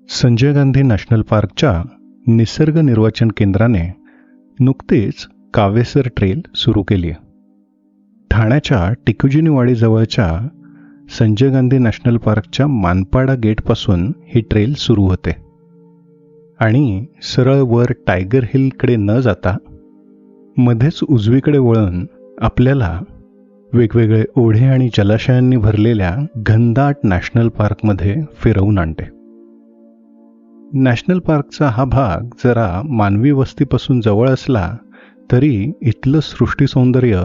Sanjay Gandhi national पार्कच्या निसर्ग निर्वाचन केंद्राने नुकतीच कावेसर ट्रेल सुरू केली आहे. ठाण्याच्या टिकुजिनीवाडीजवळच्या संजय गांधी नॅशनल पार्कच्या मानपाडा गेटपासून ही ट्रेल सुरू होते आणि सरळ वर टायगर हिलकडे न जाता मध्येच उजवीकडे वळून आपल्याला वेगवेगळे ओढे आणि जलाशयांनी भरलेल्या घनदाट नॅशनल पार्कमध्ये फिरवून आणते. नॅशनल पार्कचा हा भाग जरा मानवी वस्तीपासून जवळ असला तरी इथलं सृष्टी सौंदर्य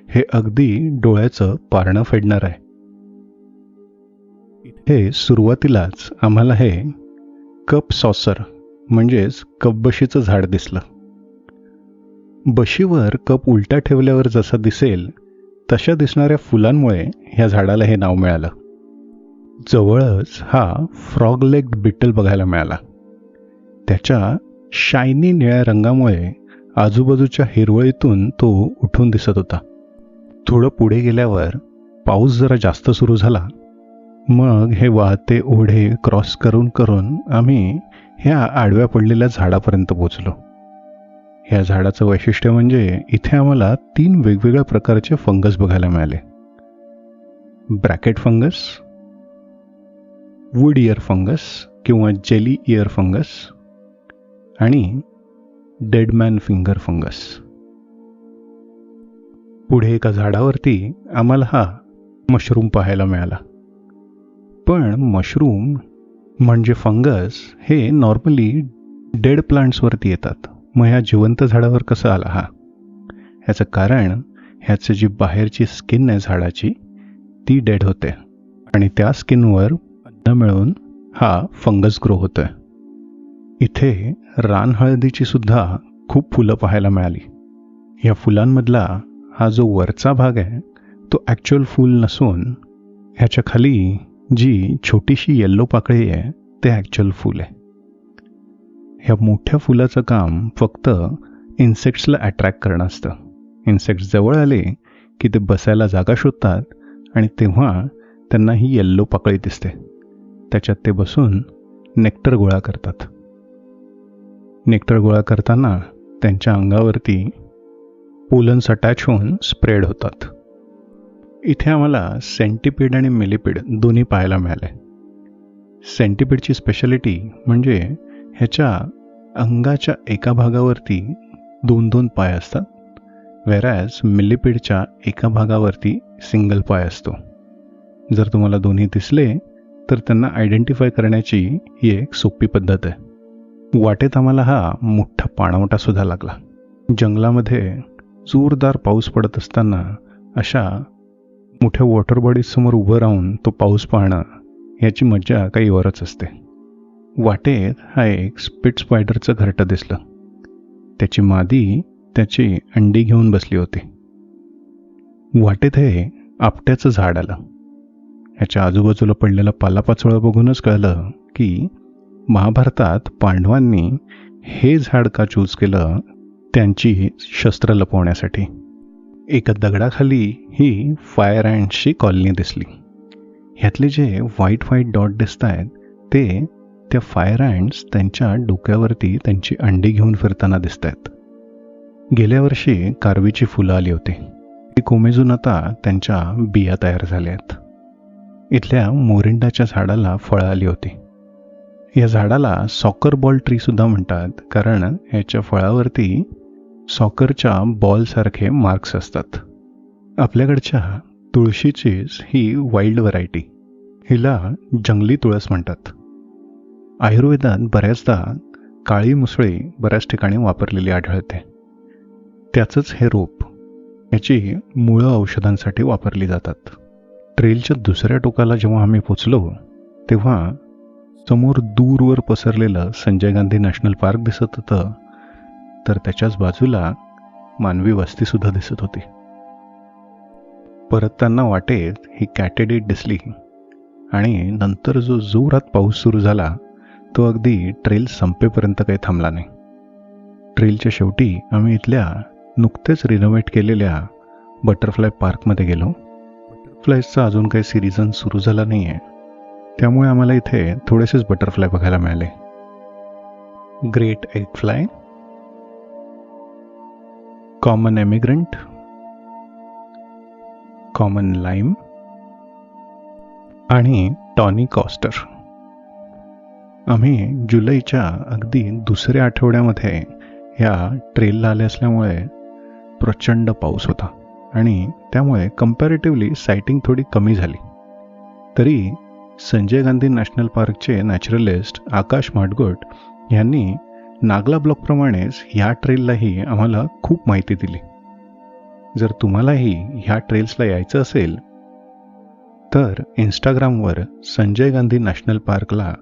हे अगदी डोळ्याचं पारणं फेडणार आहे. हे सुरुवातीलाच आम्हाला हे कप सॉसर म्हणजेच कपबशीचं झाड दिसलं. बशीवर कप उलटा ठेवल्यावर जसा दिसेल तशा दिसणाऱ्या फुलांमुळे ह्या झाडाला हे नाव मिळालं. जवळच हा फ्रॉग लेग्ड बिटल बघायला मिळाला. त्याच्या शायनी निळ्या रंगामुळे आजूबाजूच्या हिरवळीतून तो उठून दिसत होता. थोडं पुढे गेल्यावर पाऊस जरा जास्त सुरू झाला. मग हे वाहते ओढे क्रॉस करून करून आम्ही ह्या आडव्या पडलेल्या झाडापर्यंत पोचलो. ह्या झाडाचं वैशिष्ट्य म्हणजे इथे आम्हाला 3 वेगवेगळ्या प्रकारचे फंगस बघायला मिळाले. Bracket fungus, wood ear fungus किंवा जेली इयर फंगस आणि डेडमॅन फिंगर फंगस. पुढे एका झाडावरती आम्हाला हा मशरूम पाहायला मिळाला. पण मशरूम म्हणजे फंगस हे नॉर्मली डेड प्लांट्सवरती येतात. मग ह्या जिवंत झाडावर कसं आला हा? ह्याचं कारण ह्याची जी बाहेरची स्किन आहे झाडाची ती डेड होते आणि त्या स्किनवर अन्न मिळून हा फंगस ग्रो होतोय. इथे रानहळदीची सुद्धा खूप फुलं पाहायला मिळाली. या फुलांमधला हा जो वरचा भाग आहे तो ॲक्च्युअल फूल नसून ह्याच्या खाली जी छोटीशी येल्लो पाकळी आहे ते ॲक्च्युअल फूल आहे. ह्या मोठ्या फुलाचं काम फक्त इन्सेक्ट्सला अट्रॅक्ट करणं असतं. इन्सेक्ट्स जवळ आले की ते बसायला जागा शोधतात आणि तेव्हा त्यांना ही येल्लो पाकळी दिसते. त्याच्यात ते बसून नेक्टर गोळा करतात. नेक्टर गोळा करताना त्यांच्या अंगावरती पोलन्स अटॅच होऊन स्प्रेड होतात. इथे आम्हाला सेंटिपीड आणि मिलिपीड दोन्ही पाहायला मिळाले. सेंटिपीडची स्पेशालिटी म्हणजे ह्याच्या अंगाच्या एका भागावरती 2-2 पाय असतात, वेरॅज मिलिपीडच्या एका भागावरती सिंगल पाय असतो. जर तुम्हाला दोन्ही दिसले तर त्यांना आयडेंटिफाय करण्याची ही एक सोपी पद्धत आहे. वाटेत आम्हाला हा मोठा पाणवठा सुद्धा लागला. जंगलामध्ये जोरदार पाऊस पडत असताना अशा मोठ्या वॉटर बॉडीजसमोर उभं राहून तो पाऊस पाहणं ह्याची मजा काही वरच असते. वाटेत हा एक स्पिट स्पायडरचं घरटं दिसलं. त्याची मादी त्याची अंडी घेऊन बसली होती. वाटेत हे आपट्याचं झाड आलं. ह्याच्या आजूबाजूला पडलेला पालापाचोळा बघूनच कळलं की महाभारतात पांडवांनी हे झाड का चूज केलं, त्यांची शस्त्र लपवण्यासाठी. एका दगडाखाली ही फायर अँट्सची कॉलनी दिसली. ह्यातले जे व्हाईट डॉट दिसत आहेत ते त्या फायर अँट्स त्यांच्या डोक्यावरती त्यांची अंडी घेऊन फिरताना दिसत आहेत. गेल्या वर्षी कारवीची फुलं आली होती. ती कोमेजून आता त्यांच्या बिया तयार झाल्या आहेत. इथल्या मोरिंडाच्या झाडाला फळं आली होती. या झाडाला सॉकर बॉल ट्री सुद्धा म्हणतात, कारण याच्या फळावरती सॉकरच्या बॉलसारखे मार्क्स असतात. आपल्याकडच्या तुळशीचीच ही वाईल्ड व्हरायटी. हिला जंगली तुळस म्हणतात. आयुर्वेदात बऱ्याचदा काळी मुसळी बऱ्याच ठिकाणी वापरलेली आढळते. त्याचंच हे रोप. याची मुळं औषधांसाठी वापरली जातात. ट्रेलच्या दुसऱ्या टोकाला जेव्हा आम्ही पोचलो तेव्हा समोर दूरवर पसरलेलं संजय गांधी नॅशनल पार्क दिसत होतं, तर त्याच्याच बाजूला मानवी वस्तीसुद्धा दिसत होती. परतताना वाटेत ही कॅटेडीट दिसली आणि नंतर जो जोरात पाऊस सुरू झाला तो अगदी ट्रेल संपेपर्यंत काही थांबला नाही. ट्रेलच्या शेवटी आम्ही इथल्या नुकतेच रिनोव्हेट केलेल्या बटरफ्लाय पार्कमध्ये गेलो. बटरफ्लायचा अजून काही सिरीजन सुरू झाला नाही आहे, त्यामुळे आम्हाला इथे थोडेसेच बटरफ्लाय बघायला मिळाले. Great egg fly, common emigrant, common lime आणि टॉनी कॉस्टर. आम्ही जुलैच्या अगदी दुसऱ्या आठवड्यामध्ये ह्या ट्रेलला आले असल्यामुळे प्रचंड पाऊस होता आणि त्यामुळे कंपॅरेटिव्हली सायटिंग थोडी कमी झाली. तरी संजय गांधी नॅशनल पार्कचे नॅचरलिस्ट आकाश माडगुट यांनी नागला ब्लॉकप्रमाणेच ह्या ट्रेललाही आम्हाला खूप माहिती दिली. जर तुम्हालाही ह्या ट्रेल्सला यायचं असेल तर इंस्टाग्रामवर संजय गांधी नॅशनल पार्कला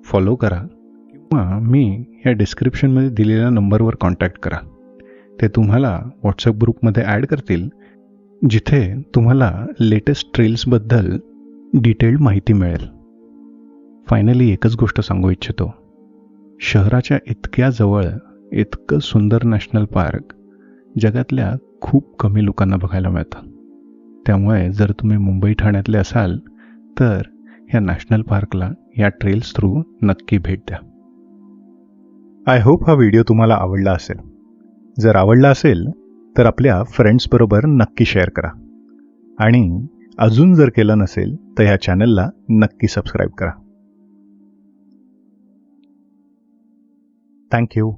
फॉलो करा किंवा मी ह्या डिस्क्रिप्शनमध्ये दिलेल्या नंबरवर कॉन्टॅक्ट करा. ते तुम्हाला व्हॉट्सअप ग्रुपमध्ये ॲड करतील, जिथे तुम्हाला लेटेस्ट ट्रेल्सबद्दल डिटेल्ड माहिती मिळेल. फायनली एकच गोष्ट सांगू इच्छितो. शहराच्या इतक्या जवळ इतकं सुंदर नॅशनल पार्क जगातल्या खूप कमी लोकांना बघायला मिळतं. त्यामुळे जर तुम्ही मुंबई ठाण्यातले असाल तर ह्या नॅशनल पार्कला या ट्रेल्स थ्रू नक्की भेट द्या. आय होप हा व्हिडिओ तुम्हाला आवडला असेल. जर आवडला असेल तर आपल्या फ्रेंड्सबरोबर नक्की शेअर करा आणि अजून जर केलं नसेल तर ह्या चॅनलला नक्की सबस्क्राईब करा. थँक्यू.